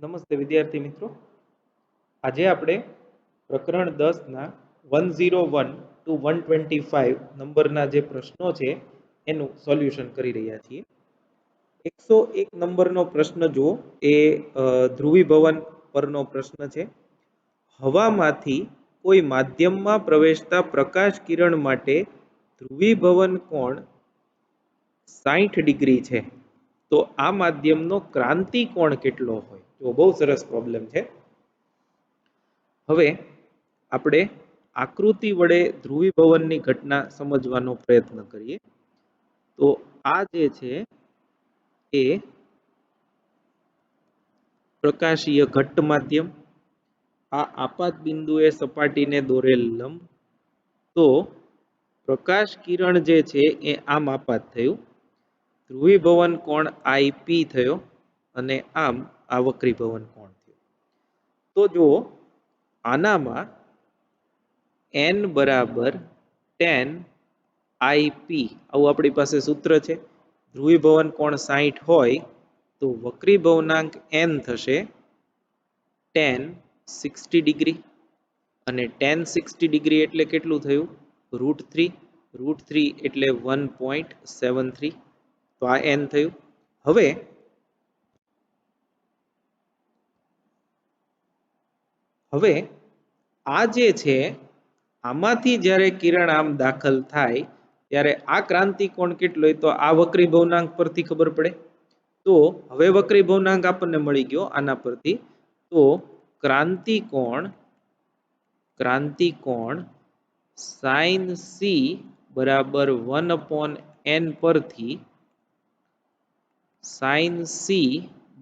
નમસ્તે વિદ્યાર્થી મિત્રો, આજે આપણે પ્રકરણ 10ના 101 ટુ 125 નંબરના જે પ્રશ્નો છે એનું સોલ્યુશન કરી રહ્યા છીએ. 101 નંબરનો પ્રશ્ન જુઓ, એ ધ્રુવીભવન પરનો પ્રશ્ન છે. હવામાંથી કોઈ માધ્યમમાં પ્રવેશતા પ્રકાશ કિરણ માટે ધ્રુવીભવન કોણ 60 ડિગ્રી છે, તો આ માધ્યમનો ક્રાંતિ કોણ કેટલો હોય? જો બહુ સરસ પ્રોબ્લેમ છે. હવે આપણે આકૃતિ વડે ધ્રુવીભવનની ઘટના સમજવાનો પ્રયત્ન કરીએ. તો આ જે છે એ પ્રકાશીય ઘટ્ટ માધ્યમ, આ આપાત બિંદુએ સપાટીને દોરેલ લંબ. તો પ્રકાશ કિરણ જે છે એ આમ આપાત થયું, ધ્રુવીભવન કોણ આઈપી થયો અને આમ આ વક્રીભવન કોણ થયો. તો જુઓ, આનામાં n બરાબર tan IP આવું આપણી પાસે સૂત્ર છે. ધ્રુવીભવન કોણ 60 હોય તો વક્રીભવનાંક n થશે tan 60 ડિગ્રી, અને tan 60 ડિગ્રી એટલે કેટલું થયું? √3. √3 એટલે 1.73. તો આ n થયું. હવે આ જે છે આમાંથી જ્યારે કિરણ આમ દાખલ થાય ત્યારે આ ક્રાંતિકોણ કેટલો હોય? તો આ વક્રીભવનાંક પરથી ખબર પડે. તો હવે વક્રીભવનાંક આપણને મળી ગયો આના પરથી. તો ક્રાંતિકોણ sin c બરાબર 1/n પરથી sin c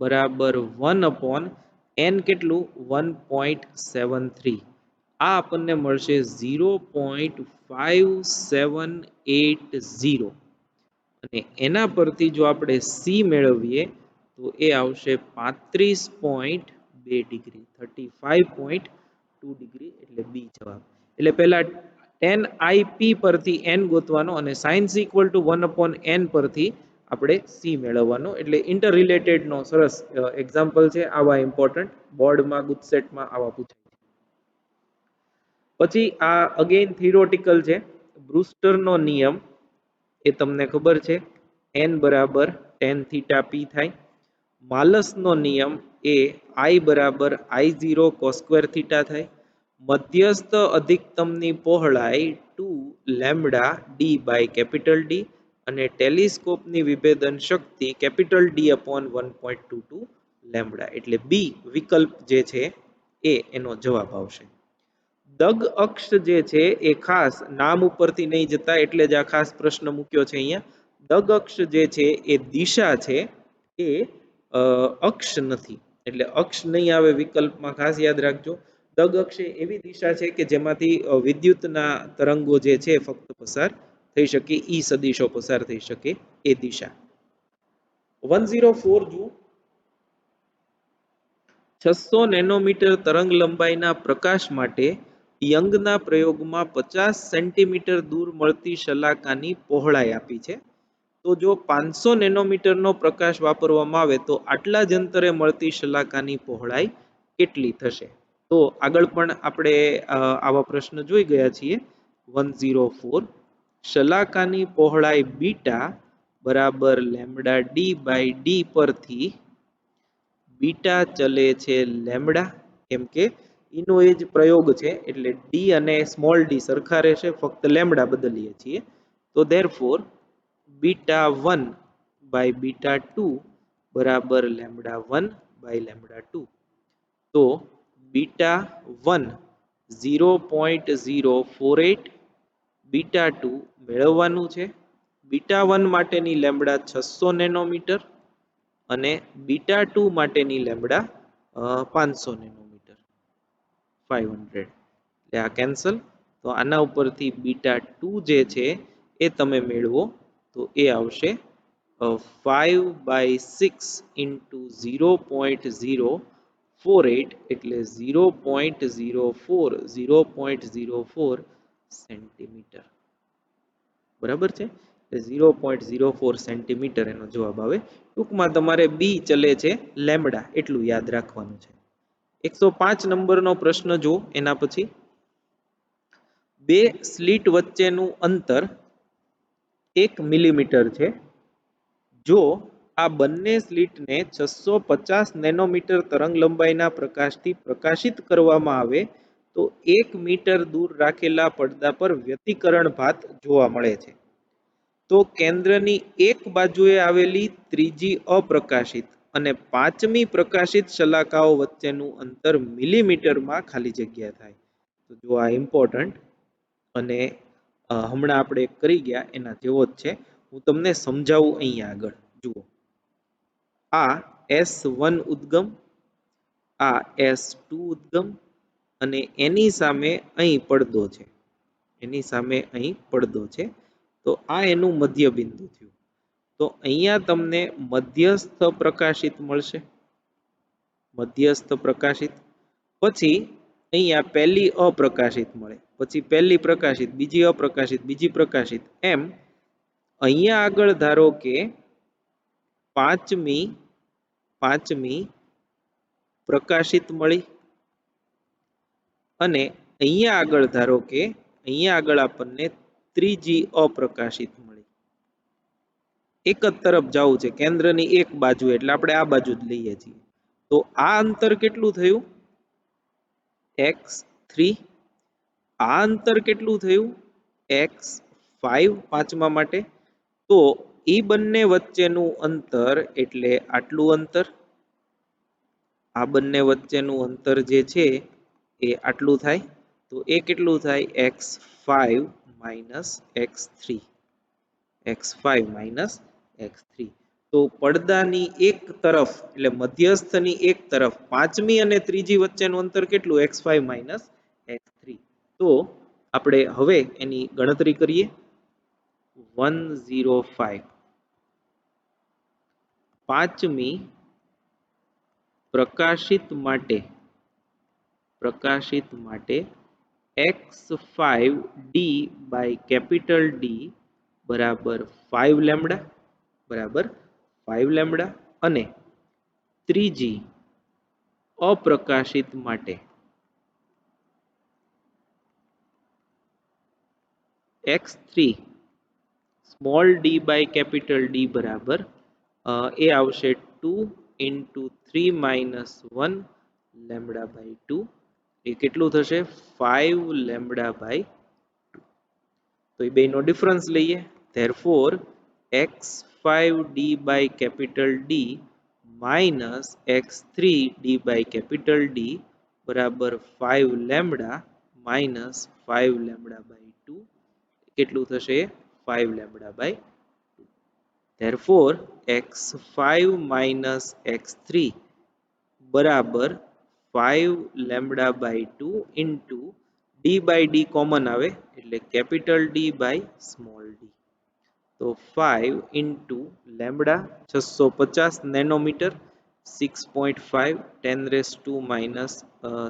બરાબર 1/n કેટલું? 1.73. આ આપણને મળશે 0.5780, અને એના પરથી જો આપણે c મેળવીએ તો એ આવશે 35.2 ડિગ્રી, 35.2 ડિગ્રી, એટલે બી જવાબ. એટલે પહેલા tan IP પરથી n ગોતવાનો અને sin c equal to 1/n પરથી આપણે c મેળવવાનો. એટલે ઇન્ટર રિલેટેડ નો સરસ એક્ઝામ્પલ છે. આવા ઇમ્પોર્ટન્ટ બોર્ડમાં ગુજસેટમાં આવા પૂછાય. પછી આ અગેન થિયોરેટિકલ છે. બ્રુસ્ટરનો નિયમ એ તમને ખબર છે, n બરાબર tan થીટા p થાય. માલસનો નિયમ એ I બરાબર I0 cos સ્ક્વેર થીટા થાય. મધ્યસ્થ અધિકતમની પહોળાઈ 2 lambda d by capital D, અને ટેલિસ્કોપની વિભેદન શક્તિ કેપિટલ D upon 1.22 લેમ્બડા. એટલે બી વિકલ્પ જે છે એ એનો જવાબ આવશે. દગ અક્ષ જે છે એ ખાસ નામ ઉપરથી નહીં જતા એટલે જ આ ખાસ પ્રશ્ન મૂક્યો છે અહીંયા. દગ અક્ષ જે છે એ દિશા છે, એ અક્ષ નથી. એટલે અક્ષ નહીં આવે વિકલ્પમાં, ખાસ યાદ રાખજો. દગ અક્ષ એવી દિશા છે કે જેમાંથી વિદ્યુતના તરંગો જે છે ફક્ત પસાર થઈ શકે, ઈ સદિશો પસાર થઈ શકે એ દિશા. 104 જુઓ, 600 નેનોમીટર તરંગ લંબાઈના પ્રકાશ માટે યંગના પ્રયોગમાં 50 સેન્ટીમીટર દૂર મળતી શલાકાની પહોળાઈ આપી છે. તો જો 500 નેનોમીટરનો પ્રકાશ વાપરવામાં આવે તો આટલા જ અંતરે મળતી શલાકાની પહોળાઈ કેટલી થશે? તો આગળ પણ આપણે આવા પ્રશ્ન જોઈ ગયા છીએ. 104, શલાકાની પહોળાઈ બીટા બરાબર લેમ્બડા ડી બાય ડી પરથી બીટા ચલે છે લેમ્બડા, કેમ કે એનો એ જ પ્રયોગ છે એટલે ડી અને સ્મોલ ડી સરખા રહેશે, ફક્ત લેમ્બડા બદલીએ છીએ. તો ધેરફોર બીટા 1 બાય બીટા 2 બરાબર લેમ્બડા 1 બાય લેમ્બડા 2. તો બીટા 1 0.048, બીટા 2 મેળવવાનું છે. બીટા 1 માટેની લેમ્બડા 600 નેનોમીટર અને બીટા 2 માટેની લેમ્બડા 500 નેનોમીટર, 500. એટલે આ કેન્સલ. તો આના ઉપરથી બીટા 2 જે છે એ તમે મેળવો તો એ આવશે 5/6 into 0.048, એટલે 0.04 સેન્ટીમીટર. બરાબર છે. 0.04 સેન્ટીમીટર એનો જવાબ આવે. ટૂંકમાં તમારે બી ચલે છે લેમડા એટલું યાદ રાખવાનું છે. 105 નંબરનો પ્રશ્ન જો એના પછી બે સ્લીટ વચ્ચેનું અંતર 1 મિલીમીટર છે. જો આ બંને સ્લીટને 650 નેનોમીટર તરંગ લંબાઈના પ્રકાશથી પ્રકાશિત કરવામાં આવે તો 1 મીટર દૂર રાખેલા પડદા પર વ્યતિકરણ ભાત જોવા મળે છે. તો કેન્દ્રની એક બાજુએ આવેલી ત્રીજી અપ્રકાશિત અને પાંચમી પ્રકાશિત શલાકાઓ વચ્ચેનું અંતર મિલીમીટરમાં ખાલી જગ્યા થાય. તો જો આ ઇમ્પોર્ટન્ટ અને હમણાં આપણે કરી ગયા એના જેવો જ છે. હું તમને સમજાવું અહીંયા આગળ જુઓ. આ S1 ઉદ્ગમ, આ S2 ઉદ્ગમ અને એની સામે અહીં પડદો છે. એની સામે અહીં પડદો છે. તો આ એનું મધ્ય બિંદુ થયું. તો અહીંયા તમને મધ્યસ્થ પ્રકાશિત મળશે. મધ્યસ્થ પ્રકાશિત પછી અહીંયા પહેલી અપ્રકાશિત મળે, પછી પહેલી પ્રકાશિત, બીજી અપ્રકાશિત, બીજી પ્રકાશિત, એમ અહીંયા આગળ ધારો કે પાંચમી પ્રકાશિત મળી અને અહીંયા આગળ ધારો કે અહીંયા આગળ આપણને ત્રીજી અપ્રકાશિત મળી. એક જ તરફ જવું છે, કેન્દ્રની એક બાજુ, એટલે આપણે આ બાજુ જ લઈએ છીએ. તો આ અંતર કેટલું થયું? x3. આ અંતર કેટલું થયું? x5 પાંચમા માટે. તો એ બંને વચ્ચેનું અંતર એટલે આટલું અંતર. આ બંને વચ્ચેનું અંતર જે છે એ આટલું થાય. તો એ કેટલું થાય? x5 minus x3. x5 minus x3. તો પડદાની એક તરફ એટલે મધ્યસ્થની એક તરફ પાંચમી અને ત્રીજી વચ્ચેનું અંતર કેટલું? x5 minus x3. તો આપણે હવે એની ગણતરી કરીએ. 105 પાંચમી પ્રકાશિત માટે x5d by capital D બરાબર 5 લેમ્બડા અને ત્રીજી અપ્રકાશિત માટે x3 small d by capital D બરાબર એ આવશે 2 into 3 minus 1 લેમ્બડા by 2. એ કેટલું થશે? 5 લેમ્બડા by 2. તો એ બેનો ડિફરન્સ લઈએ. therefore x5d by capital D minus x3d by capital D બરાબર 5 લેમ્બડા minus 5 લેમ્બડા by 2. કેટલું થશે? 5 lambda by 2. therefore x5 minus x3 બરાબર 5 lambda by 2 into d by d common આવે એટલે capital D by small d. તો 5 into lambda 650 nanometre 6.5 10 raised to minus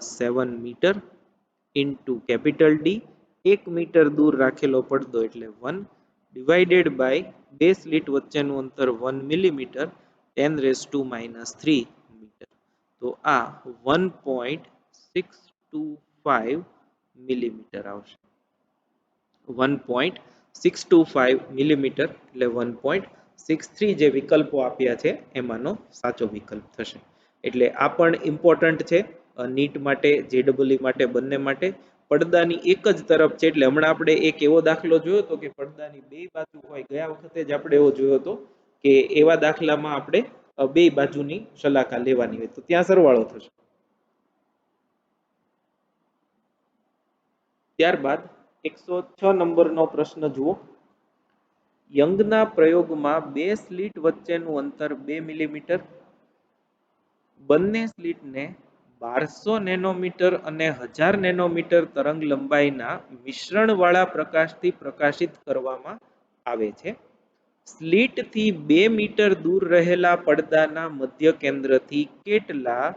7 metre into capital D 1 metre દૂર રાખેલો પડદો એટલે 1 ડિવાઇડેડ બાય બે sleet વચ્ચેનું અંતર 1 millimetre 10 raised to minus 3 metre. તો આ 1.625 મિલીમીટર આવશે. 1.625 મિલીમીટર એટલે 1.63 જે વિકલ્પો આપ્યા છે એમાંનો સાચો વિકલ્પ થશે. એટલે આ પણ ઇમ્પોર્ટન્ટ છે નીટ માટે, જેડબલઈ માટે, બંને માટે. પડદાની એક જ તરફ છે એટલે હમણાં આપણે એક એવો દાખલો જોયો હતો કે પડદાની બે બાજુ હોય. ગયા વખતે જ આપણે એવો જોયો હતો કે એવા દાખલામાં આપણે બે બાજુની શલાકા લેવાની હોય તો ત્યાં સરવાળો થશે. ત્યારબાદ 106 નંબરનો પ્રશ્ન જુઓ. યંગના પ્રયોગમાં બે સ્લીટ વચ્ચેનું અંતર 2 મિલીમીટર. બંને સ્લીટને 1200 નેનોમીટર અને 1000 નેનોમીટર તરંગ લંબાઈના મિશ્રણવાળા પ્રકાશથી પ્રકાશિત કરવામાં આવે છે. સ્લીટથી 2 મીટર દૂર રહેલા પડદાના મધ્ય કેન્દ્રથી કેટલા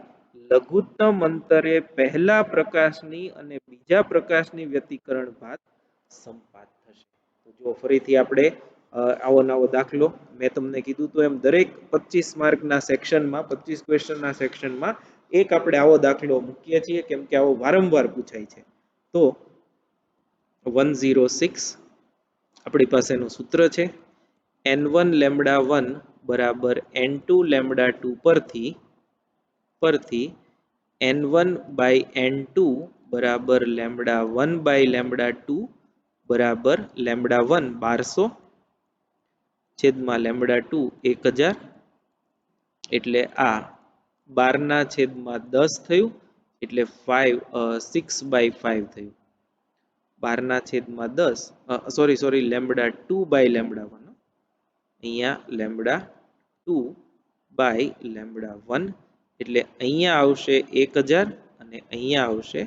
લઘુત્તમ અંતરે પહેલા પ્રકાશની અને બીજા પ્રકાશની વ્યતિકરણ ભાત સંપાત થશે? તો જો ફરીથી આપણે આવો નવો દાખલો મેં તમને કીધું તો એમ દરેક 25 માર્કના સેક્શનમાં 25 ક્વેશ્ચનના સેક્શનમાં એક આપણે આવો દાખલો મૂકીએ છીએ કેમ કે આવો વારંવાર પૂછાય છે. તો 106 આપણી પાસેનું સૂત્ર છે n1 લેમ્બડા 1 બરાબર n2 લેમ્બડા 2 પરથી n1 બાય n2 બરાબર લેમ્બડા 1 બાય લેમ્બડા 2 બરાબર લેમ્બડા 1 1200 છેદમાં લેમ્બડા 2 1000 એટલે આ 12 ના છેદમાં 10 થયું એટલે 6 બાય 5 થયું 12 ના છેદમાં 10 સોરી લેમ્બડા 2 બાય લેમ્બડા 1 અહીંયા લેમ્બડા 2 બાય લેમ્બડા 1 એટલે અહીંયા આવશે 1000 અને અહીંયા આવશે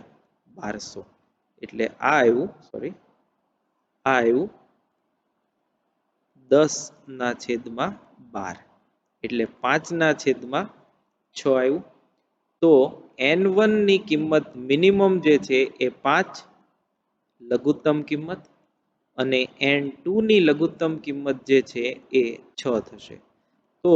1200 એટલે આ આવ્યું 10 ના છેદમાં 12 એટલે 5 ના છેદમાં 6 આવ્યું. તો n1 ની કિંમત મિનિમમ જે છે એ 5 લઘુત્તમ કિંમત અને n2 ની લઘુત્તમ કિંમત જે છે એ 6 થશે. તો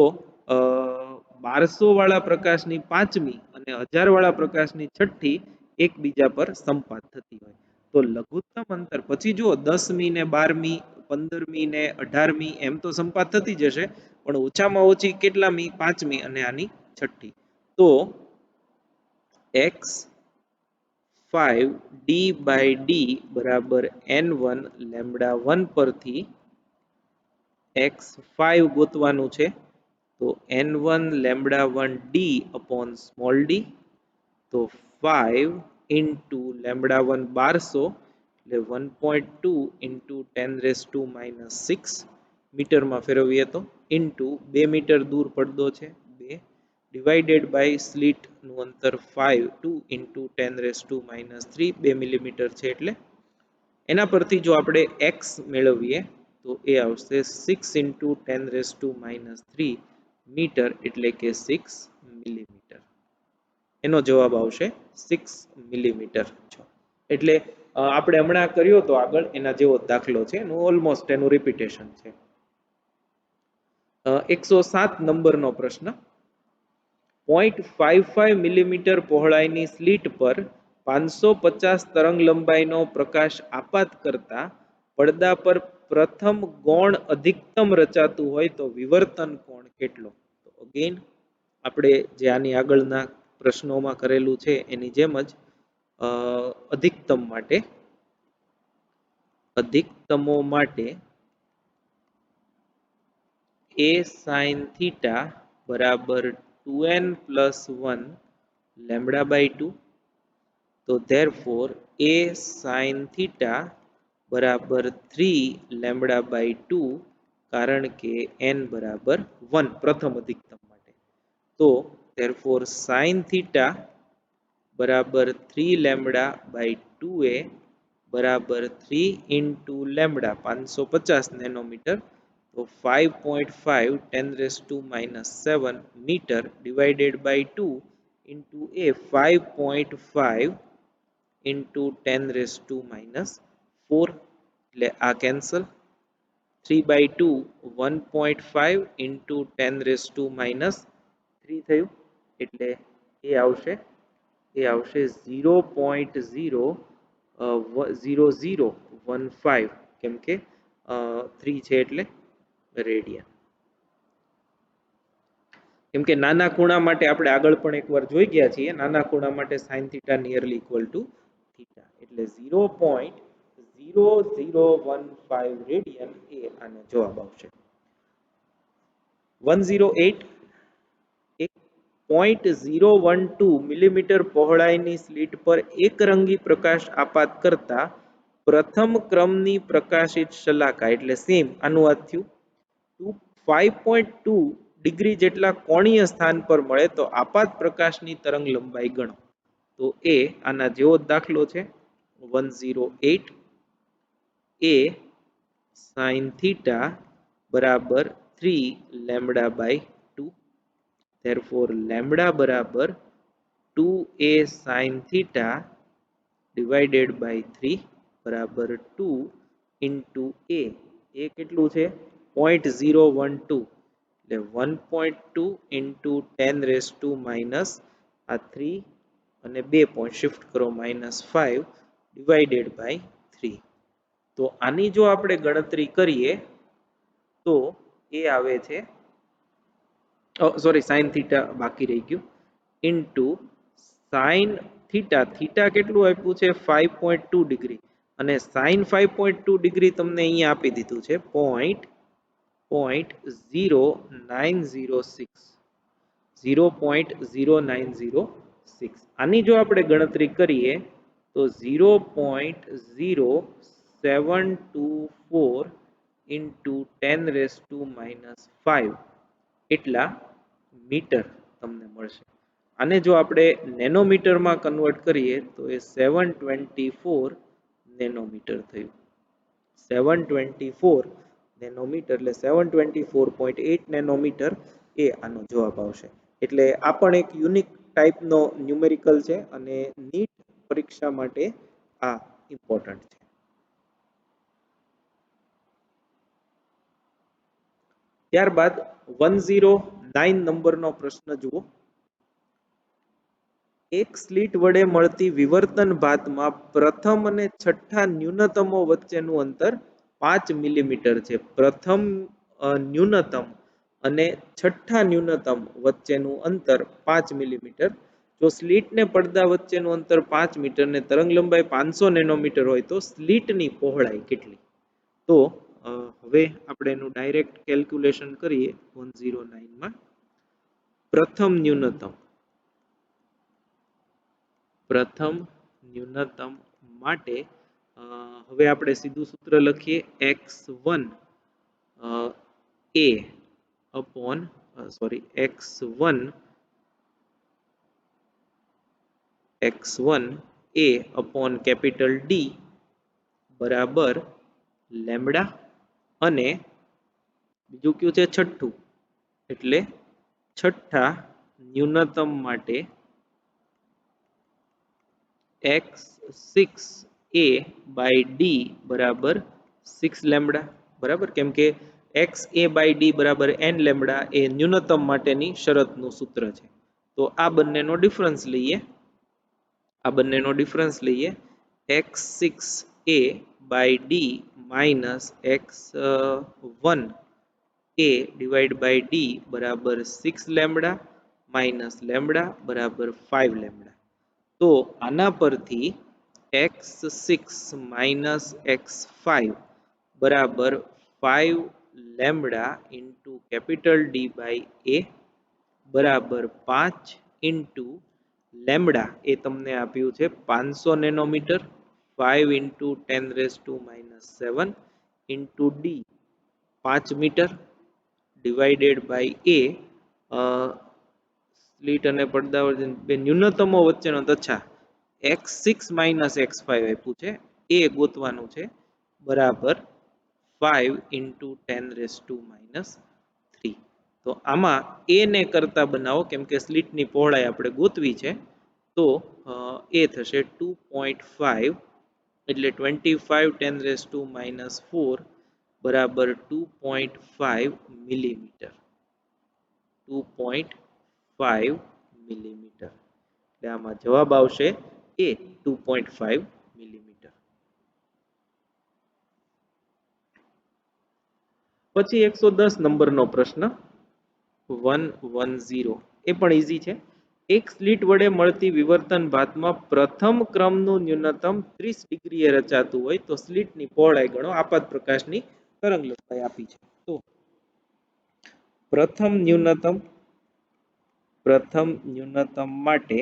1200 વાળા પ્રકાશની 5મી અને 1000 વાળા પ્રકાશની 6ઠ્ઠી એકબીજા પર સંપાત થતી હોય તો લઘુત્તમ અંતર પછી જુઓ 10મી ને 12મી 15મી ને 18મી એમ તો સંપાત થતી જશે પણ ઓછામાં ઓછી કેટલામી 5મી અને આની 6ઠ્ઠી. તો x5 d બાય d બરાબર n1 લેમ્બડા 1 પરથી x5 ગોતવાનું છે તો n1 lambda 1 d upon small d તો 5 ઇન્ટુ લેમ્બડા 1 1200 એટલે 1.2 ઇન્ટુ 10⁻⁻6 મીટરમાં ફેરવીએ તો ઇન્ટુ 2 મીટર દૂર પડદો છે 2 ડિવાઇડેડ બાય સ્લિટનું અંતર 2 ઇન્ટુ 10⁻⁻3 2 મિલીમીટર છે એટલે એના પરથી જો આપણે x મેળવીએ તો એ આવશે 6 ઇન્ટુ 10⁻⁻3 મીટર એટલે કે 6 મિલીમીટર. એનો જવાબ આવશે 6 મિલીમીટર. એટલે આપણે હમણાં કર્યો તો આગળ એના જેવો દાખલો છે એનું ઓલમોસ્ટ એનું રિપીટેશન છે. 107 નંબરનો પ્રશ્ન 0.55 મિલીમીટર પહોળાઈની સ્લિટ પર 550 તરંગ લંબાઈનો પ્રકાશ આપાત કરતા પડદા પર પ્રથમ ગૌણ અધિકતમ રચાતું હોય તો વિવર્તન કોણ કેટલો? તો અગેન આપણે જે આની આગળના પ્રશ્નોમાં કરેલું છે એની જેમ જ અધિકતમો માટે a sin થીટા બરાબર 2n plus 1 લેમ્બડા બાય 2 તો therefore a sin થીટા બરાબર 3 લેમ્બડા બાય 2 કારણ કે n બરાબર 1 પ્રથમ અધિકતમ માટે તો therefore sin થીટા બરાબર 3 લેમ્બડા બાય 2a બરાબર 3 ઇન્ટુ લેમ્બડા 550 નેનોમીટર તો 5.5 10⁻⁻7 મીટર ડિવાઇડેડ બાય 2 ઇન્ટુ એ 5.5 ઇન્ટુ 10⁻⁻4 એટલે આ કેન્સલ 3/2 1.5 ઇન્ટુ 10⁻⁻3 થયું એટલે એ આવશે 0.0015 કેમ કે 3 છે એટલે રેડિયન. કેમ કે નાના ખૂણા માટે આપણે આગળ પણ એકવાર જોઈ ગયા છીએ નાના ખૂણા માટે sin theta nearly equal to theta એટલે 0.0015 રેડિયન એ આનો જવાબ આવશે. 108 0.012 મિલીમીટર પહોળાઈની સ્લિટ પર એકરંગી પ્રકાશ આપાત કરતા પ્રથમ ક્રમની પ્રકાશિત શલાકા એટલે સેમ અનુવાદ થયું 5.2 ડિગ્રી જેટલા કોણીય સ્થાન પર મળે તો આપાત પ્રકાશની તરંગ લંબાઈ ગણો. તો એ આના જેવો દાખલો છે 108 a sin થીટા બરાબર 3 લેમ્બડા બાય 2 therefore લેમ્બડા બરાબર 2a sin theta divided by 3 બરાબર 2 into a કેટલું છે 0.012 એટલે 1.2 into 10 raised to minus આ 3 અને 2 પોઈન્ટ શિફ્ટ કરો -5 ડિવાઇડેડ બાય 3. તો આની જો આપણે ગણતરી કરીએ તો એ આવે છે સોરી સાઇન થીટા બાકી રહી ગયું ઇન્ટુ સાઇન થીટા થીટા કેટલું આપ્યું છે 5.2 ડિગ્રી અને સાઇન 5.2 ડિગ્રી તમને અહીંયા આપી દીધું છે 0.0906 આની જો આપણે ગણતરી કરીએ તો 0.0724 into 10 raised to minus 5 એટલા મીટર તમને મળશે. આને જો આપણે નેનોમીટરમાં કન્વર્ટ કરીએ તો એ 724 નેનોમીટર થયું. 724 નેનોમીટર એટલે 724.8 નેનોમીટર એ આનો જવાબ આવશે. એટલે આ પણ એક યુનિક ટાઈપનો ન્યુમેરિકલ છે અને નીટ પરીક્ષા માટે આ ઇમ્પોર્ટન્ટ છે. ત્યારબાદ 109 નંબરનો પ્રશ્ન જુઓ. એક સ્લિટ વડે મળતી વિવર્તન ભાતમાં પ્રથમ અને છઠ્ઠા ન્યૂનતમો વચ્ચેનું અંતર 5 મિલીમીટર છે. પ્રથમ ન્યૂનતમ અને છઠ્ઠા ન્યૂનતમ વચ્ચેનું અંતર 5 મિલીમીટર. જો સ્લિટ ને પડદા વચ્ચેનું અંતર 5 મીટર ને તરંગ લંબાઈ 500 નેનોમીટર હોય તો સ્લિટની પહોળાઈ કેટલી? તો હવે આપણે એનું ડાયરેક્ટ કેલ્ક્યુલેશન કરીએ 109 માં. પ્રથમ ન્યૂનતમ માટે હવે આપણે સીધું સૂત્ર લખીએ x1 a upon x1 a upon capital D બરાબર લેમ્બડા અને બીજું કયું છે છઠ્ઠું એટલે છઠ્ઠા ન્યૂનતમ માટે x6a by d બરાબર 6 લેમ્બડા બરાબર કેમ કે xa by d બરાબર n લેમ્બડા એ ન્યૂનતમ માટેની શરતનું સૂત્ર છે. તો આ બંનેનો ડિફરન્સ લઈએ x6a by d minus x1 a divided by d બરાબર 6 લેમ્બડા માઇનસ લેમ્બડા બરાબર 5 લેમ્બડા. તો આના પરથી x6 minus x5 બરાબર 5 lambda into capital D by a બરાબર 5 ઇન્ટુ લેમ્બડા એ તમને આપ્યું છે 500 nanometre 5 into 10 raise to minus 7 into D 5 metre divided by a slit અને પડદા બે ન્યૂનતમો વચ્ચેનો તછા x6 માઇનસ x5 આપ્યું છે એ ગોતવાનું છે બરાબર 5 ઇન્ટુ 10 રેઝ ટુ માઇનસ 3. તો આમાં a ને કરતા બનાવો કેમ કે સ્લિટની પહોળાઈ આપણે ગોતવી છે તો એ થશે 2.5 એટલે 25 10 રેઝ ટુ માઇનસ 4 બરાબર 2.5 મિલીમીટર 2.5 મિલીમીટર એટલે આમાં જવાબ આવશે એ 2.5 મિલીમીટર. પછી 110 નંબરનો પ્રશ્ન 110 એ પણ ઈઝી છે. એક સ્લિટ વડે મળતી વિવર્તન ભાતમાં પ્રથમ ક્રમનું ન્યૂનતમ 30 ડિગ્રીએ રચાતું હોય તો સ્લિટની પહોળાઈ ગણો. આપાત પ્રકાશની તરંગ લંબાઈ આપી છે. તો પ્રથમ ન્યૂનતમ માટે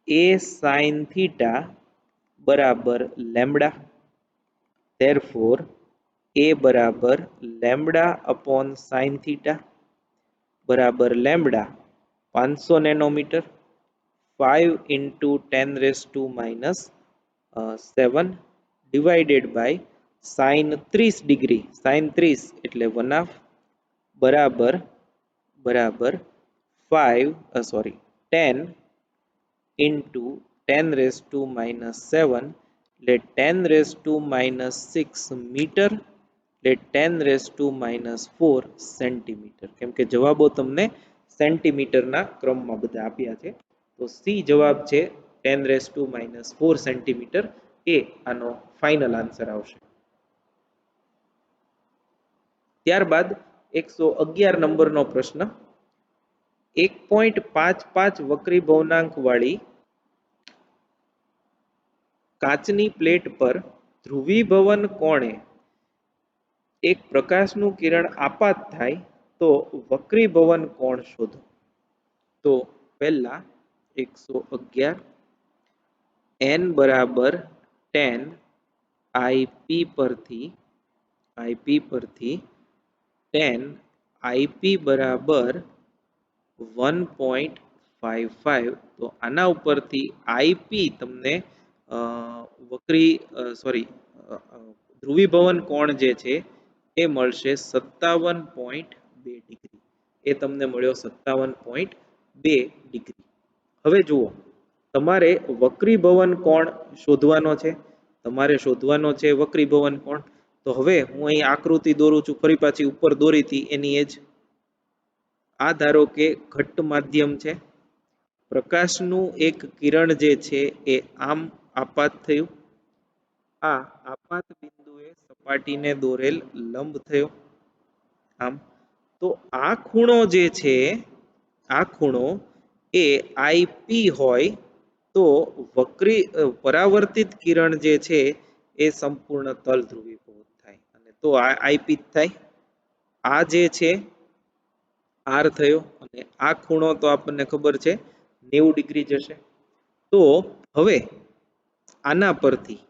a sin થીટા બરાબર લેમ્બડા therefore a બરાબર લેમ્બડા upon sin થીટા બરાબર lambda 500 nanometre 5 into 10 raised to minus 7 divided by sin 30 degree sin 30 એટલે 1/2 બરાબર 10 into 10 raised to minus 7 એટલે 10 raised to minus 6 મીટર એટલે 10⁻⁴ સેન્ટીમીટર, કેમ કે જવાબો તમને સેન્ટીમીટરના ક્રમમાં બધા આપ્યા છે. તો સી જવાબ છે 10⁻⁴ સેન્ટીમીટર એ આનો ફાઇનલ આન્સર આવશે. ત્યારબાદ 111 નંબરનો પ્રશ્ન, 1.55 વક્રી ભવનાંક વાળી કાચની પ્લેટ પર ધ્રુવીભવન કોણે એક પ્રકાશનું કિરણ આપાત થાય તો વક્રીભવન કોણ શોધો. તો પહેલા 111 n બરાબર 10 IP પરથી 10 IP બરાબર 1.55, તો આના ઉપરથી IP તમને ધ્રુવીભવન કોણ જે છે એ મળશે 57.2 ડિગ્રી. એ તમને મળ્યો 57.2 ડિગ્રી. હવે જુઓ, તમારે વક્રીભવન કોણ શોધવાનો છે. વક્રીભવન કોણ. તો હવે હું અહીં આકૃતિ દોરું છું, ફરી પાછી ઉપર દોરી હતી એની એ જ. આ ધારો કે ઘટ્ટ માધ્યમ છે, પ્રકાશનું એક કિરણ જે છે એ આમ આપાત થયું, આ આપાત બિંદુએ સપાટીને દોરેલ લંબ થયો આમ. તો આ ખૂણો જે છે, આ ખૂણો એ IP હોય તો પરાવર્તિત કિરણ જે છે એ સંપૂર્ણ તલ ધ્રુવીભૂત થાય, અને તો આ IP જ થાય. આ જે છે R થયો, અને આ ખૂણો તો આપણને ખબર છે 90 ડિગ્રી જશે. તો હવે આના પરથી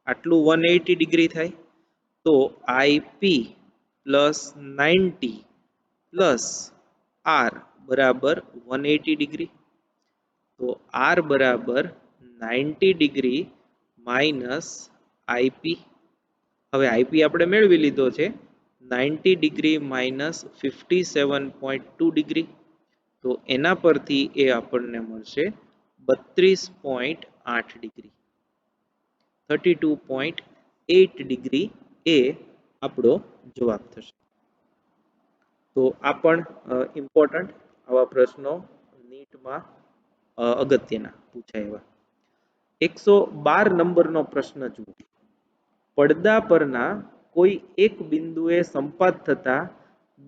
આટલું 180 ડિગ્રી થાય, તો IP પ્લસ 90 પ્લસ R બરાબર 180 ડિગ્રી. તો R બરાબર 90 ડિગ્રી માઇનસ IP. હવે IP આપણે મેળવી લીધો છે, 90 ડિગ્રી માઇનસ 57.2 ડિગ્રી. તો એના પરથી એ આપણને મળશે 32.8 ડિગ્રી. 32.8 ડિગ્રી એ આપણો જવાબ થશે. તો આ પણ ઇમ્પોર્ટન્ટ, આવા પ્રશ્નો નીટમાં અગત્યના પૂછાય એવા. 112 નંબરનો પ્રશ્ન જુઓ, પડદા પરના કોઈ એક બિંદુએ સંપાત થતા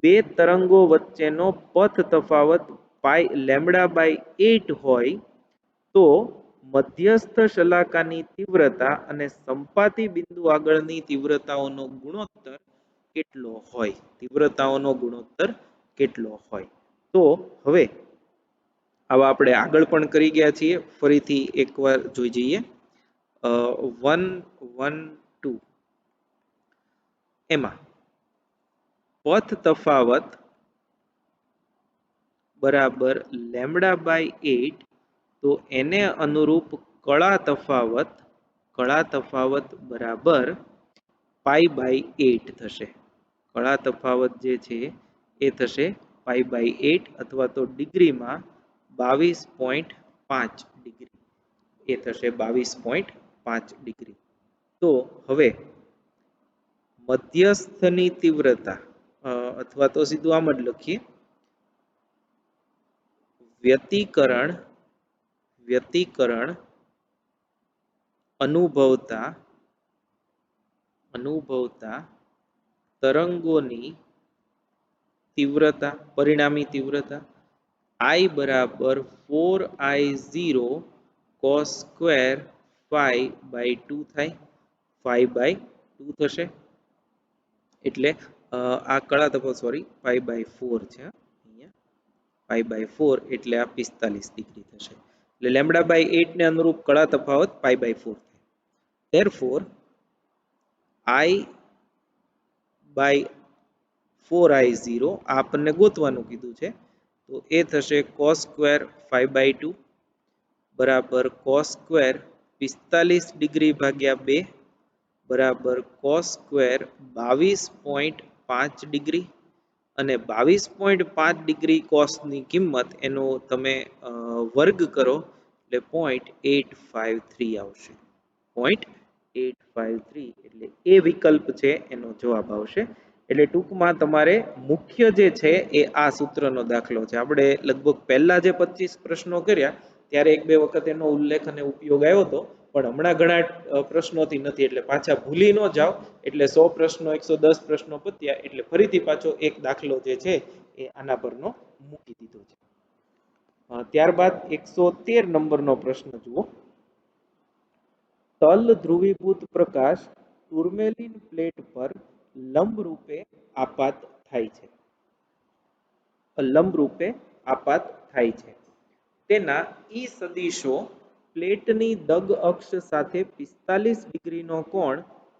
બે તરંગો વચ્ચેનો પથ તફાવત λ/8 હોય તો મધ્યસ્થ શલાકાની તીવ્રતા અને સંપાતી બિંદુ આગળની તીવ્રતાઓનો ગુણોત્તર કેટલો હોય. તો હવે આવા આપણે આગળ પણ કરી ગયા છીએ, ફરીથી એકવાર જોઈ જઈએ. 112 એમાં પથ તફાવત બરાબર λ/8, તો એને અનુરૂપ કળા તફાવત બરાબર π/8 થશે. કળા તફાવત જે છે એ થશે π/8, અથવા તો ડિગ્રીમાં 22.5 ડિગ્રી એ થશે 22.5 ડિગ્રી. તો હવે મધ્યસ્થની તીવ્રતા, અથવા તો સીધું આમ જ લખીએ, વ્યતિકરણ અનુભવતા તરંગોની તીવ્રતા, પરિણામી તીવ્રતા I બરાબર 4I0 cos સ્ક્વેર phi/2 થાય, 5/2 થશે. એટલે આ કળા તફાવત π/4 છે, અહીંયા π/4 એટલે આ 45 ડિગ્રી થશે. એટલે λ/8 ને અનુરૂપ કળા તફાવત π/4 થાય. therefore I/4I0 આપણને ગોતવાનું કીધું છે, તો એ થશે cos સ્ક્વેર phi/2 બરાબર cos સ્ક્વેર 45 ડિગ્રી ભાગ્યા 2 બરાબર cos સ્ક્વેર 22.5 ડિગ્રી, અને 22.5 ડિગ્રી કોસની કિંમત એનો તમે વર્ગ કરો એટલે 0.853 આવશે. 853 એટલે એ વિકલ્પ છે એનો જવાબ આવશે. એટલે ટૂંકમાં તમારે મુખ્ય જે છે એ આ સૂત્રનો દાખલો છે. આપણે લગભગ પહેલા જે 25 પ્રશ્નો કર્યા ત્યારે એક બે વખત એનો ઉલ્લેખ અને ઉપયોગ આવ્યો હતો, પણ હમણાં ઘણા પ્રશ્નોથી નથી, એટલે પાછા ભૂલી ન જાઓ. એટલે 100 પ્રશ્નો 110 પ્રશ્નો પત્યા એટલે ફરીથી પાછો એક દાખલો જે છે એ આના પરનો મૂકી દીધો છે. ત્યારબાદ 113 નંબરનો પ્રશ્ન જુઓ. તલ ધ્રુવીભૂત પ્રકાશ ટુર્મેલિન પ્લેટ પર લંબરૂપે આપાત થાય છે. લંબરૂપે આપાત થાય છે. તેના ઈ સદિશો પ્લેટની દગ અક્ષ સાથે 45 ડિગ્રીનો કોણ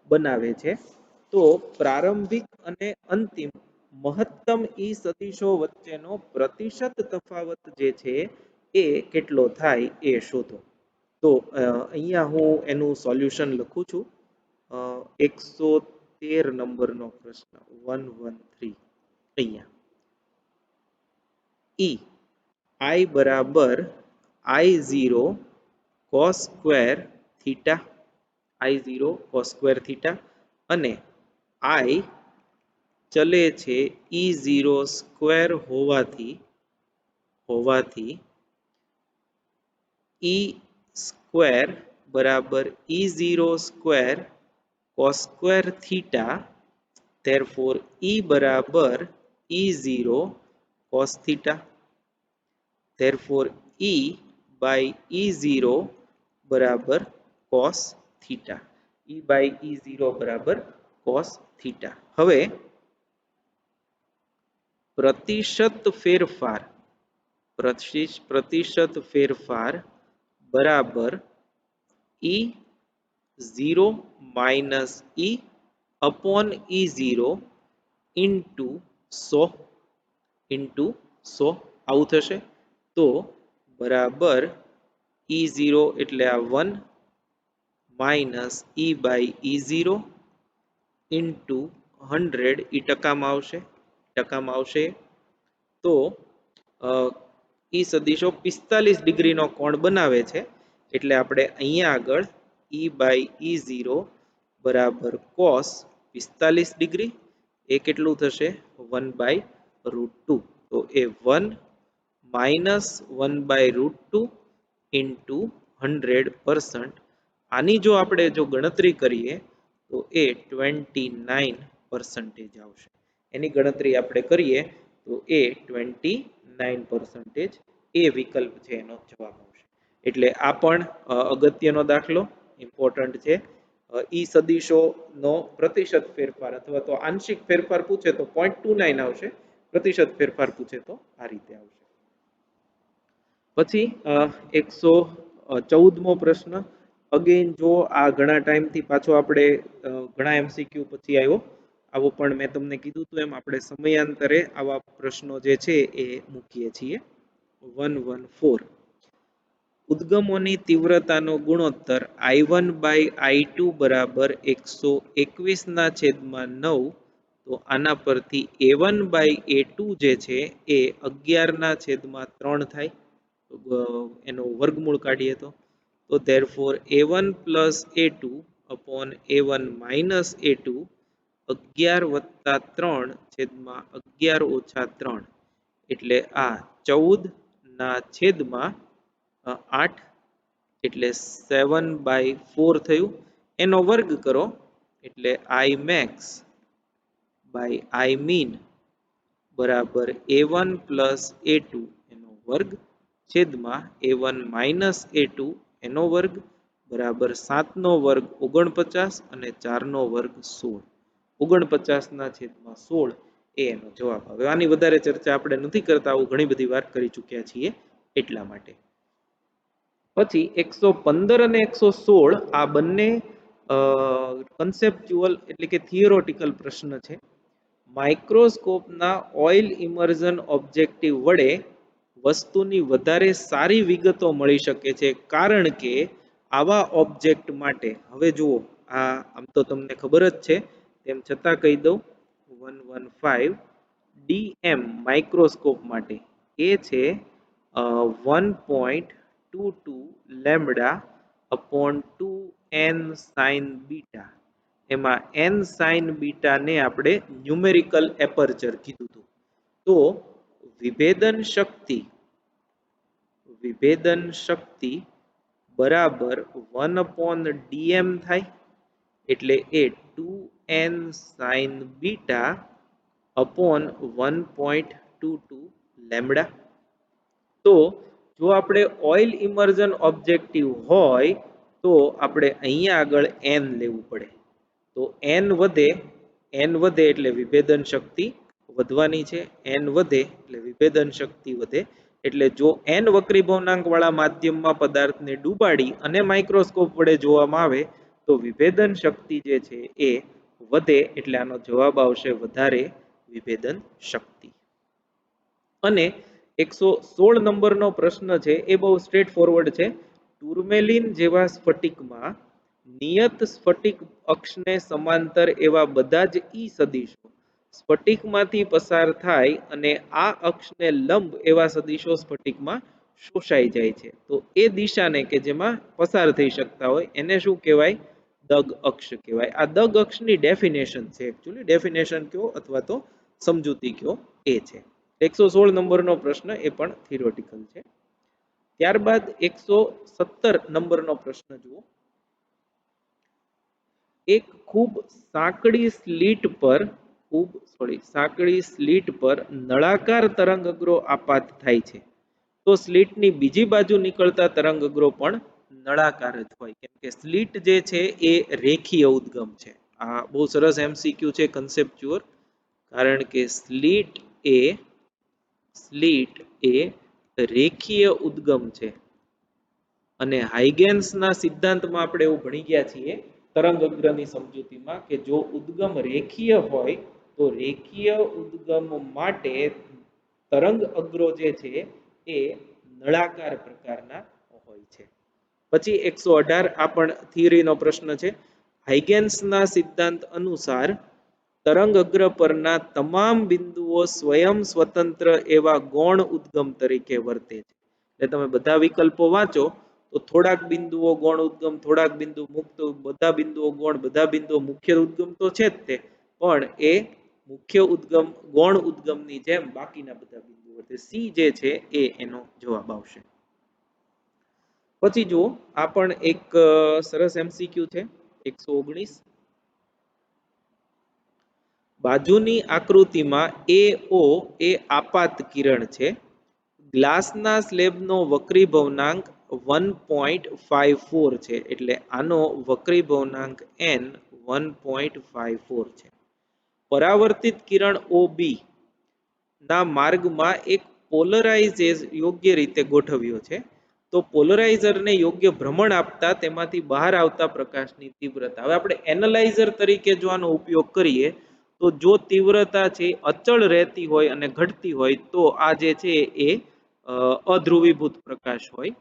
બનાવે છે. તો પ્રારંભિક અને અંતિમ મહત્તમ ઈ સદિશો વચ્ચેનો પ્રતિશત તફાવત જે છે એ કેટલો થાય એ શોધો. તો અહીંયા હું એનું સોલ્યુશન લખું છું. 113 નંબરનો પ્રશ્ન 113 અહીંયા ઈ I બરાબર I0 cos square theta, I0 cos square theta, અને I ચલે છે E0 સ્ક્વેર હોવાથી E સ્ક્વેર બરાબર E0 square cos square theta, therefore E બરાબર E0 cos theta, therefore E by E0 બરાબર cos theta, E by E0 બરાબર cos theta. હવે પ્રતિશત ફેરફાર બરાબર E0 minus E upon E0 into 100 આવું થશે. તો બરાબર E0 એટલે આ 1 minus E by E0 into 100 એ ટકામાં આવશે. તો ઈ સદિશો 45 ડિગ્રીનો કોણ બનાવે છે. એટલે આપણે અહીંયા આગળ E બાય E0 બરાબર cos 45 ડિગ્રી, એ કેટલું થશે 1 બાય √2. તો એ 1 માઇનસ 1 બાય √2 ઇન્ટુ 100%. આની જો આપણે ગણતરી કરીએ તો એ 29% આવશે. એની ગણતરી આપણે કરીએ તો એ 29% એ વિકલ્પ છે એનો જવાબ આવશે. એટલે આ પણ અગત્યનો દાખલો ઇમ્પોર્ટન્ટ છે. ઈ સદિશોનો પ્રતિશત ફેરફાર અથવા તો આંશિક ફેરફાર પૂછે તો 0.29 આવશે, પ્રતિશત ફેરફાર પૂછે તો આ રીતે આવશે. પછી 114મો પ્રશ્ન. અગેન જો આ ઘણા ટાઈમથી પાછો આપણે ઘણા MCQ પછી આવ્યો, આવો પણ મેં તમને કીધું હતું એમ આપણે સમયાંતરે આવા પ્રશ્નો જે છે એ મૂકીએ છીએ. 114 ઉદ્ગમોની તીવ્રતાનો ગુણોત્તર I1 બાય I2 બરાબર 121/9. તો આના પરથી A1 બાય A2 જે છે એ 11/3 થાય. એનો વર્ગમૂળ કાઢીએ તો therefore A1 plus A2 upon A1 minus A2 11+3/11-3 એટલે આ 14/8 એટલે 7/4 થયું. એનો વર્ગ કરો એટલે I max by I mean બરાબર A1 plus A2 એનો વર્ગ છેદમાં A1 minus A2 એનો વર્ગ બરાબર 7 નો વર્ગ 49 અને 4 નો વર્ગ 16. 49/16 એ એનો જવાબ. હવે આની વધારે ચર્ચા આપણે નથી કરતા, આવું ઘણી બધી વાર કરી ચૂક્યા છીએ એટલા માટે. પછી 115 અને 116 આ બંને કન્સેપ્ચ્યુઅલ એટલે કે થિયોરેટિકલ પ્રશ્ન છે. માઇક્રોસ્કોપના ઓઇલ ઇમર્ઝન ઓબ્જેક્ટિવ વડે વસ્તુની વધારે સારી વિગતો મળી શકે છે, કારણ કે આવા ઓબ્જેક્ટ માટે, હવે જુઓ આમ તો તમને ખબર જ છે તેમ છતાં કહી દઉં, 115 DM માઇક્રોસ્કોપ માટે એ છે 1.22 lambda upon 2 N sine beta, એમાં એન સાઇન બીટા ને આપણે ન્યુમેરિકલ એપર્ચર કીધું હતું. તો વિભેદન શક્તિ બરાબર 1/dm થાય, એટલે એ 2n sin beta upon 1.22 lambda. તો જો આપણે ઓઇલ ઇમર્ઝન ઓબ્જેક્ટિવ હોય તો આપણે અહીંયા આગળ n લેવું પડે. તો n વધે એટલે વિભેદન શક્તિ વધવાની છે. n વધે એટલે વિભેદન શક્તિ વધે. એટલે જો n વક્રીભવનાંક વાળા માધ્યમમાં પદાર્થને ડૂબાડી અને માઇક્રોસ્કોપ વડે જોવામાં આવે તો વિભેદન શક્તિ જે છે એ વધે, એટલે આનો જવાબ આવશે વધારે વિભેદન શક્તિ. અને 116 નંબરનો પ્રશ્ન છે એ બહુ સ્ટ્રેટ ફોરવર્ડ છે. ટુર્મેલિન જેવા સ્ફટિકમાં નિયત સ્ફટિક અક્ષને સમાંતર એવા બધા જ ઈ સદિશો સ્ફટિકમાંથી પસાર થાય અને આ અક્ષને લંબ એવા સદિશો સ્ફટિકમાં શોષાઈ જાય છે. તો એ દિશાને કે જેમાં પસાર થઈ શકતા હોય એને શું કહેવાય? દગ અક્ષ કહેવાય. આ દગ અક્ષની ડેફિનેશન છે, એકચ્યુઅલી ડેફિનેશન કયો અથવા તો સમજૂતી કયો એ છે. 116 નંબરનો પ્રશ્ન એ પણ થિયોરિટિકલ છે. ત્યારબાદ 117 નંબરનો પ્રશ્ન જુઓ. એક ખૂબ સાંકડી સ્લીટ પર નળાકાર તરંગઅગ્રો આપાત થાય છે તો સ્લીટની બીજી બાજુ નીકળતા તરંગઅગ્રો પણ નળાકાર જ હોય, કેમ કે સ્લીટ જે છે એ રેખીય ઉદ્ગમ છે. આ બહુ સરસ MCQ છે, કન્સેપ્ચ્યુઅલ. કારણ કે સ્લીટ એ રેખીય ઉદ્ગમ છે અને હાઇગેન્સના સિદ્ધાંતમાં આપણે એવું ભણી ગયા છીએ તરંગઅગ્રની સમજૂતીમાં કે જો ઉદ્ગમ રેખીય હોય તો રેખીય ઉદ્ગમ માટે તરંગઅગ્રો જે છે એ નળાકાર પ્રકારના હોય છે. પછી 118 આ પણ થિયરીનો પ્રશ્ન છે. હાઇગેન્સના સિદ્ધાંત અનુસાર તરંગઅગ્ર પરના તમામ બિંદુઓ સ્વયં સ્વતંત્ર એવા ગૌણ ઉદ્ગમ તરીકે વર્તે છે. એટલે તમે બધા વિકલ્પો વાંચો તો થોડાક બિંદુઓ ગૌણ ઉદ્ગમ, થોડાક બિંદુ મુક્ત, બધા બિંદુઓ ગૌણ, બધા બિંદુઓ મુખ્ય ઉદ્ગમ તો છે જ તે, પણ એ મુખ્ય ઉદ્ગમ ગૌણ ઉદ્ગમની જેમ બાકીના બધા બિંદુઓ વર્તે. સી જે છે એ એનો જવાબ આવશે. પછી જુઓ, આ પણ એક સરસ MCQ છે. 119 બાજુની આકૃતિમાં AO એ આપાત કિરણ છે. ગ્લાસના સ્લેબનો વક્રીભવનાંક 1.54 છે, એટલે આનો વક્રીભવનાંક n 1.54 છે. પરાવર્તિત કિરણ OB ના માર્ગમાં એક પોલરાઇઝર યોગ્ય રીતે ગોઠવ્યો છે. તો પોલરાઇઝરને યોગ્ય ભ્રમણ આપતા તેમાંથી બહાર આવતા પ્રકાશની તીવ્રતા. હવે આપણે એનાલાઇઝર તરીકે જો આનો ઉપયોગ કરીએ તો જો તીવ્રતા છે અચળ રહેતી હોય અને ઘટતી હોય તો આ જે છે એ અધ્રુવીભૂત પ્રકાશ હોય.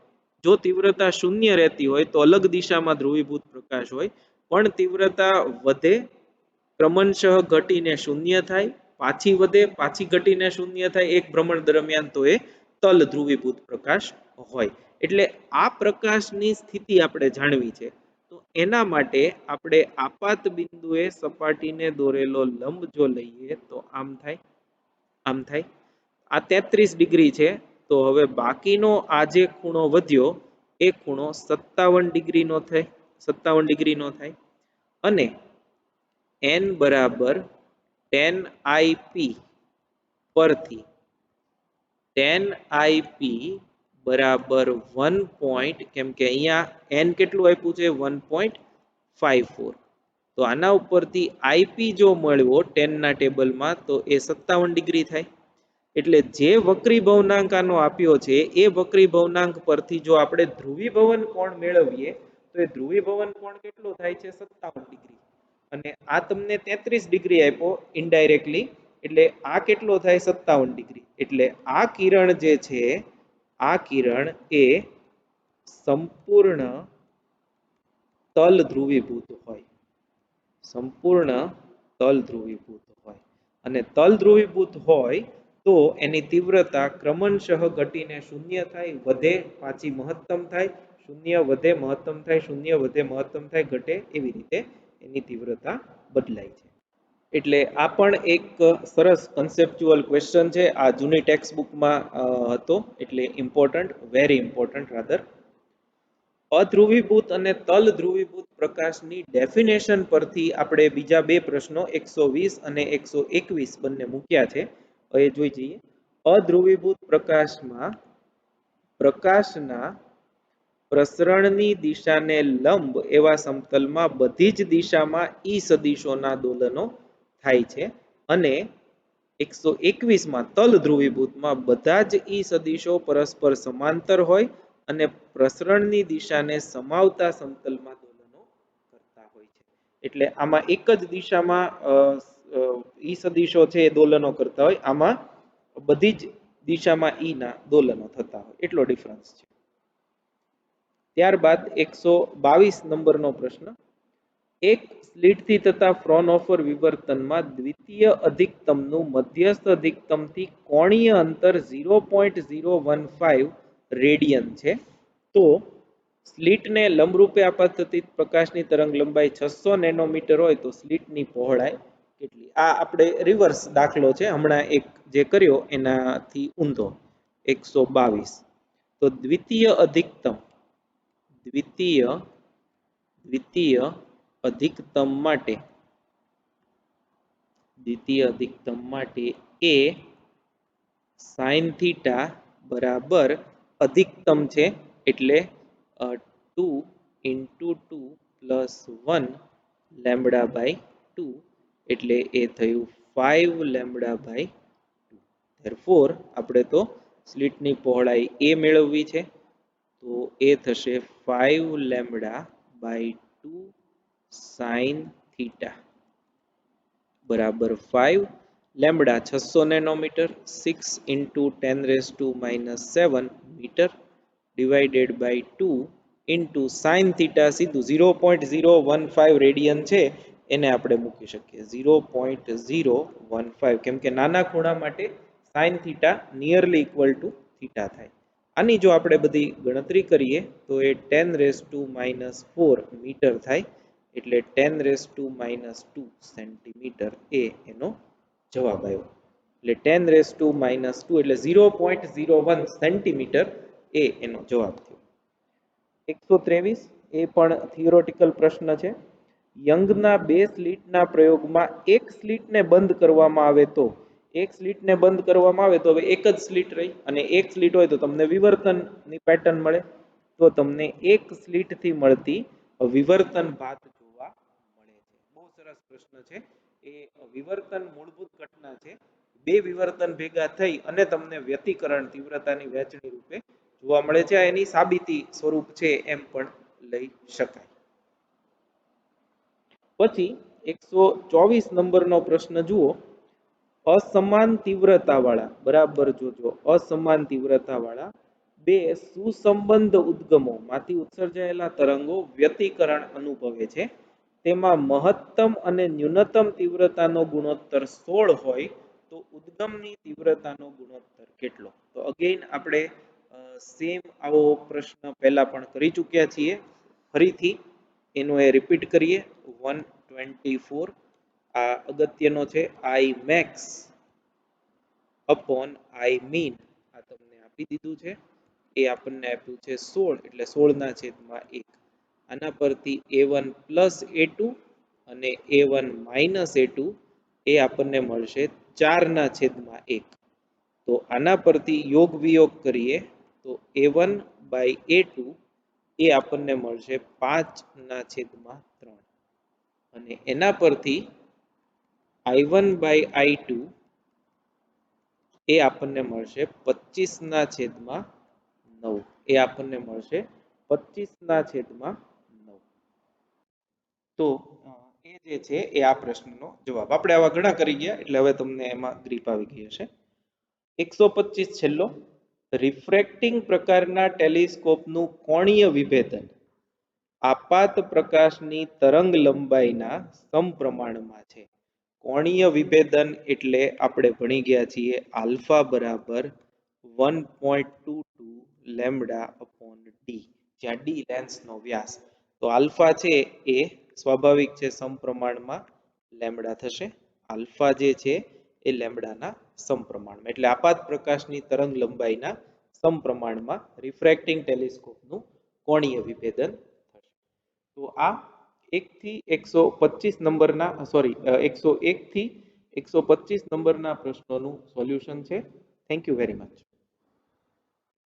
જો તીવ્રતા શૂન્ય રહેતી હોય તો અલગ દિશામાં ધ્રુવીભૂત પ્રકાશ હોય. પણ તીવ્રતા વધે, ક્રમશઃ ઘટીને શૂન્ય થાય, પાછી વધે, પાછી ઘટીને શૂન્ય થાય એક ભ્રમણ દરમિયાન, તો એ તલ ધ્રુવીભૂત પ્રકાશ હોય. એટલે આ પ્રકાશની સ્થિતિ આપણે જાણવી છે. તો એના માટે આપણે આપાત બિંદુએ સપાટીને દોરેલો લંબ જો લઈએ તો આમ થાય, આમ થાય. આ 33 ડિગ્રી છે. તો હવે બાકીનો આ જે ખૂણો વધ્યો એ ખૂણો 57 ડિગ્રીનો થાય, 57 ડિગ્રીનો થાય. અને n બરાબર 10IP પરથી 10IP બરાબર 1. કેમ કે અહીંયા n કેટલું આપ્યું છે? 1.54. તો આના ઉપરથી IP જો મળ્યો 10 ના ટેબલમાં તો એ 57 ડિગ્રી થાય. એટલે જે વક્રીભવનાંક આનો આપ્યો છે એ વક્રીભવનાંક પરથી જો આપણે ધ્રુવીભવન કોણ મેળવીએ તો એ ધ્રુવીભવન કોણ કેટલો થાય છે? 57 ડિગ્રી. અને આ તમને 33 ડિગ્રી આપ્યો ઇનડાયરેક્ટલી, એટલે આ કેટલો થાય? 57 ડિગ્રી. એટલે આ કિરણ જે છે, આ કિરણ એ સંપૂર્ણ તલ ધ્રુવીભૂત હોય, સંપૂર્ણ તલ ધ્રુવીભૂત હોય. અને તલ ધ્રુવીભૂત હોય તો એની તીવ્રતા ક્રમશઃ ઘટીને શૂન્ય થાય, વધે, પાછી મહત્તમ થાય, શૂન્ય વધે મહત્તમ થાય, શૂન્ય વધે મહત્તમ થાય, ઘટે એવી રીતે એની તીવ્રતા બદલાય છે. એટલે આ પણ એક સરસ કન્સેપ્ચ્યુઅલ ક્વેશ્ચન છે. આ જૂની ટેક્સ્ટ બુકમાં હતો, એટલે ઇમ્પોર્ટન્ટ, વેરી ઇમ્પોર્ટન્ટ રાધર. અધ્રુવીભૂત અને તલ ધ્રુવીભૂત પ્રકાશની ડેફિનેશન પરથી આપણે બીજા બે પ્રશ્નો 120 અને 121 બંને મૂક્યા છે. એ જોઈ જઈએ. અધ્રુવીભૂત પ્રકાશમાં પ્રકાશના પ્રસરણની દિશાને લંબ એવા સમતલમાં બધી જ દિશામાં ઈ સદિશોના દોલનો થાય છે અને 121માં તલ ધ્રુવીભૂતમાં બધા જ ઈ સદિશો પરસ્પર સમાંતર હોય અને પ્રસરણની દિશાને સમાવતા સમતલમાં દોલનો કરતા હોય છે. એટલે આમાં એક જ દિશામાં ઈ સદિશો છે એ દોલનો કરતા હોય, આમાં બધી જ દિશામાં ઈ ના દોલનો થતા હોય, એટલો ડિફરન્સ છે. ત્યારબાદ 122 નંબરનો પ્રશ્ન. એક સ્લિટથી થતા ફ્રોનહોફર વિવર્તનમાં દ્વિતીય અધિકતમનું મધ્યસ્થ અધિકતમથી કોણીય અંતર 0.015 રેડિયન છે. તો સ્લિટને લંબરૂપે આપાત થતી પ્રકાશની તરંગ લંબાઈ 600 નેનોમીટર હોય તો સ્લિટની પહોળાઈ કેટલી? આ આપણે રિવર્સ દાખલો છે, હમણાં એક જે કર્યો એનાથી ઊંધો. 122. તો દ્વિતીય અધિકતમ એ સાઇન થીટા બરાબર અધિકતમ છે, એટલે 2 into 2 plus 1 લેમ્બડા બાય 2, એટલે એ થયું 5 લેમ્બડા બાય 2. therefore આપણે તો સ્લિટની પહોળાઈ એ મેળવવી છે, તો એ થશે 5 લેમ્બડા બાય 2 સાઇન થીટા બરાબર 5 lambda 600 nanometre, 6 into 10⁻⁻7 metre divided by 2 into sine theta સીધું 0.015 રેડિયન છે, એને આપણે મૂકી શકીએ 0.015, કેમ કે નાના ખૂણા માટે sine theta nearly equal to theta થાય. આની જો આપણે બધી ગણતરી કરીએ તો એ 10⁻⁴ મીટર થાય, એટલે 10⁻², સેન્ટીમીટર એ એનો જવાબ આવ્યો. એટલે 10⁻² એટલે 0.01 સેન્ટીમીટર એ એનો જવાબ થયો. 123 એ પણ થિયોરેટિકલ પ્રશ્ન છે. યંગના બે સ્લિટના પ્રયોગમાં એક સ્લિટને બંધ કરવામાં આવે તો હવે એક જ સ્લિટ રહી અને એક સ્લિટ હોય તો તમને વિવર્તનની પેટર્ન મળે, તો તમને એક સ્લિટથી મળતી વિવર્તન ભાત જોવા મળે છે. બહુ સરસ પ્રશ્ન છે. એ વિવર્તન મૂળભૂત ઘટના છે. બે વિવર્તન ભેગા થઈ અને તમને વ્યતિકરણ તીવ્રતાની વહેંચણી રૂપે જોવા મળે છે. એની સાબિતી સ્વરૂપ છે એમ પણ લઈ શકાય. પછી 124 નંબરનો પ્રશ્ન જુઓ. અસમાન તીવ્રતાવાળા, બરાબર જોજો, અસમાન તીવ્રતાવાળા બે સુસંબંધ ઉદ્ગમોમાંથી ઉત્સર્જાયેલા તરંગો વ્યતિકરણ અનુભવે છે. તેમાં મહત્તમ અને ન્યૂનતમ તીવ્રતાનો ગુણોત્તર 16 હોય તો ઉદ્ગમની તીવ્રતાનો ગુણોત્તર કેટલો? તો અગેન આપણે સેમ આવો પ્રશ્ન પહેલા પણ કરી ચૂક્યા છીએ. ફરીથી એનો એ રિપીટ કરીએ. 124 આ અગત્યનો છે. આઈ મેક્સ અપોન આઈ મીન આ તમને આપી દીધું છે. એ આપણને આપ્યું છે 16, એટલે 16/1. આના પરથી a1 પ્લસ a2 અને a1 માઇનસ a2 એ આપણને મળશે 4/1. તો આના પરથી યોગ વિયોગ કરીએ તો a1 બાય a2 એ આપણને મળશે 5/3 અને એના પરથી i1 બાય i2 એ આપણને મળશે 25/9. એ આપણને મળશે 25/9. તો એ જે છે એ આ પ્રશ્નનો જવાબ. આપણે આવા ઘણા કરી ગયા એટલે હવે તમને એમાં ગ્રીપ આવી ગઈ હશે. 125 છેલ્લો. રિફ્રેક્ટિંગ પ્રકારના ટેલિસ્કોપનું કોણીય વિભેદન આપાત પ્રકાશની તરંગ લંબાઈના સમપ્રમાણમાં છે. કોણીય વિભેદન એટલે આપણે ભણી ગયા છીએ આલ્ફા બરાબર 1.22 લેમ્બડા અપોન ડી. જ્યાં ડી લેન્સનો વ્યાસ. તો આલ્ફા છે એ સ્વાભાવિક છે સમપ્રમાણમાં લેમ્બડા થશે. આલ્ફા જે છે એ લેમ્બડાના સમપ્રમાણમાં, એટલે આપાત પ્રકાશની તરંગ લંબાઈના સમપ્રમાણમાં રિફ્રેક્ટિંગ ટેલિસ્કોપનું કોણીય વિભેદન થશે. તો આ 1 થી 125 નંબરના 101 થી 125 નંબરના પ્રશ્નોનું સોલ્યુશન છે. Thank you very much.